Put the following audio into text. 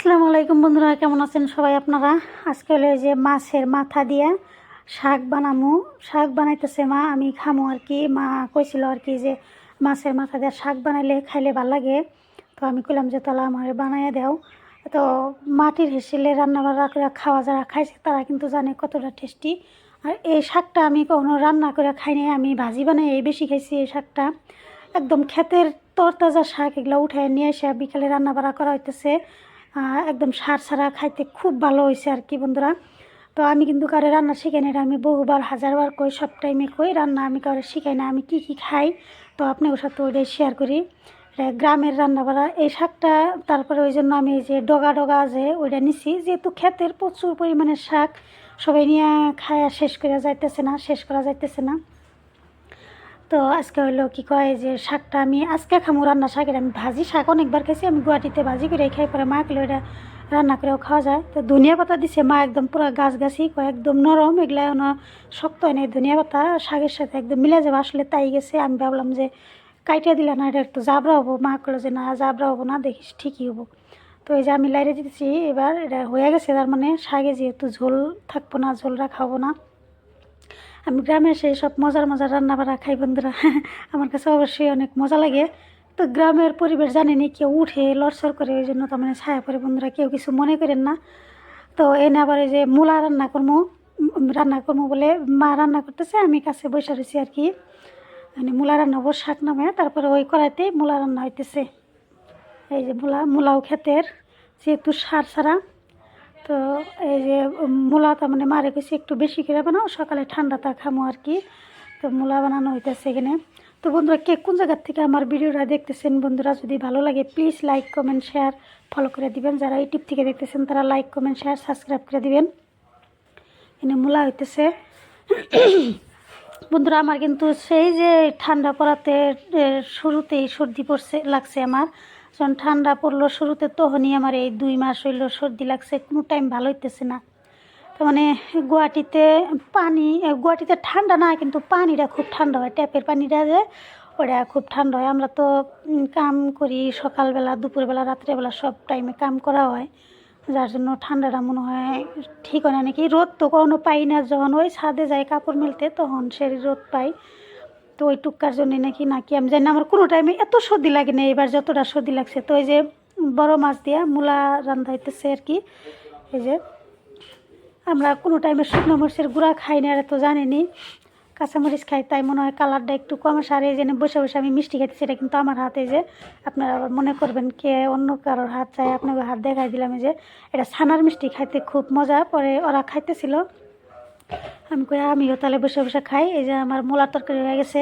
আসসালামু আলাইকুম বন্ধুরা, কেমন আছেন সবাই আপনারা? আজকে হলো এই যে মাছের মাথা দিয়ে শাক বানামু। শাক বানাইতেছে মা, আমি খামু আর কি। মা কইছিল আর কি যে মাছের মাথা দিয়ে শাক বানাইলে খাইলে ভালো লাগে। তো আমি কইলাম যে তাহলে আমার বানাইয়া দাও। তো মাটির হেসেলে রান্না বান্না করে খাওয়া, যারা খাইছে তারা কিন্তু জানে কতটা টেস্টি। আর এই শাকটা আমি কখনো রান্না করে খাই নাই, আমি ভাজি বানাই এই বেশি খাইছি। এই শাকটা একদম ক্ষেতের তরতাজা শাক, এগুলো উঠে নিয়ে এসে বিকালে রান্না বান্না করা হইতেছে। একদম সার ছাড়া, খাইতে খুব ভালো হয়েছে আর কি বন্ধুরা। তো আমি কিন্তু কারো রান্না শিখাই না, এটা আমি বহুবার হাজারবার কই, সব টাইমে কই রান্না আমি কারো শিখাই না। আমি কি কি খাই তো আপনাদের সাথে ওইটাই শেয়ার করি। গ্রামের রান্না বাড়া এই শাকটা, তারপরে ওই জন্য আমি এই যে ডগা ডগা যে ওইটা নিছি, যেহেতু ক্ষেতের প্রচুর পরিমাণে শাক, সবাই নিয়ে খায়া শেষ করা যাইতেছে না। তো আজকে হইলো কি কয় যে শাকটা আমি আজকে খামু রান্না। শাকের আমি ভাজি শাক অনেকবার খাইছি, আমি গুয়াহাটিতে ভাজি করে খাই, পরে মা কিলো এটা রান্না করেও খাওয়া যায়। তো ধনিয়া পাতা দিছে মা, একদম পুরো গাছ কয় একদম নরম, এগুলা শক্ত হয় না। ধনিয়া পাতা শাকের সাথে একদম মিলে যাবে, আসলে তাই গেছে। আমি ভাবলাম যে কাইটিয়া দিলে না এটা একটু জাবরা হবো, মা কলো যে না জাবরা হবো না, দেখিস ঠিকই হবো। তো এই যে আমি লাইরে দিতেছি, এবার এটা হয়ে গেছে। তার মানে শাকে যেহেতু ঝোল থাকবো না, ঝোল রাখাবো না। আমি গ্রামে এসে সব মজার মজার রান্না বান্না খাই বন্ধুরা। আমার কাছে অবশ্যই অনেক মজা লাগে। তো গ্রামের পরিবেশ জানেনি, কেউ উঠে লড়সড় করে, ওই জন্য তার মানে ছায়া পরে বন্ধুরা, কেউ কিছু মনে করেন না। তো এনে আবার এই যে মূলা রান্না করবো বলে মা রান্না করতেছে, আমি কাছে বসে রয়েছি আর কি। মানে মূলা রান্না হবো শাক নামে, তারপরে ওই কড়াইতে মূলা রান্না হইতেছে। এই যে মূলাও ক্ষেতের, যেহেতু সার ছাড়া। তো এই যে মূলা তার মানে মারে গেছি একটু বেশি করে বানাও, সকালে ঠান্ডাটা খামো আর কি। তো মূলা বানানো হইতেছে এখানে। তো বন্ধুরা, কে কোন জায়গার থেকে আমার ভিডিওটা দেখতেছেন বন্ধুরা, যদি ভালো লাগে please like comment share follow করে দিবেন। যারা ইউটিউব থেকে দেখতেছেন তারা লাইক কমেন্ট শেয়ার সাবস্ক্রাইব করে দিবেন। এখানে মূলা হইতেছে। বন্ধুরা, আমার কিন্তু সেই যে ঠান্ডা পড়াতে শুরুতেই সর্দি লাগছে আমার। যখন ঠান্ডা পড়লো শুরুতে, তখনই আমার এই 2 মাস হইল সর্দি লাগছে, কোনো টাইম ভালো হইতেছে না। তো মানে গুয়াহাটিতে ঠান্ডা না, কিন্তু পানিটা খুব ঠান্ডা হয়, ট্যাপের পানিটা যে ওটা খুব ঠান্ডা হয়। আমরা তো কাম করি সকালবেলা, দুপুরবেলা, রাত্রেবেলা, সব টাইমে কাম করা হয়, যার জন্য ঠান্ডাটা মনে হয় ঠিক হয় না নাকি। রোদ তো কখনো পাই না, যখন ওই ছাদে যাই কাপড় মেলতে তখন সে রোদ পাই। তো ওই টুকার জন্য নাকি আমি জানি না, আমার কোনো টাইমে এত সর্দি লাগে না, এবার যতটা সর্দি লাগছে। তো এই যে বড় মাছ দিয়ে মূলা রান্না হইতেছে আর কি। এই যে আমরা কোনো টাইমে শুকনো মরিচের গুঁড়া খাই না, এটা তো জানেনি, কাঁচামরিচ খাই, তাই মনে হয় কালারটা একটু কম আসে। আর এই যে বসে বসে আমি মিষ্টি খাইতেছি, এটা কিন্তু আমার হাতে। যে আপনারা আবার মনে করবেন কে অন্য কারোর হাত চাই, আপনাকে হাত দেখাই দিলাম। যে এটা ছানার মিষ্টি, খাইতে খুব মজা। পরে ওরা খাইতেছিল, আমি কই আমিও তাহলে বসে বসে খাই। এই যে আমার মূলার তরকারি হয়ে গেছে।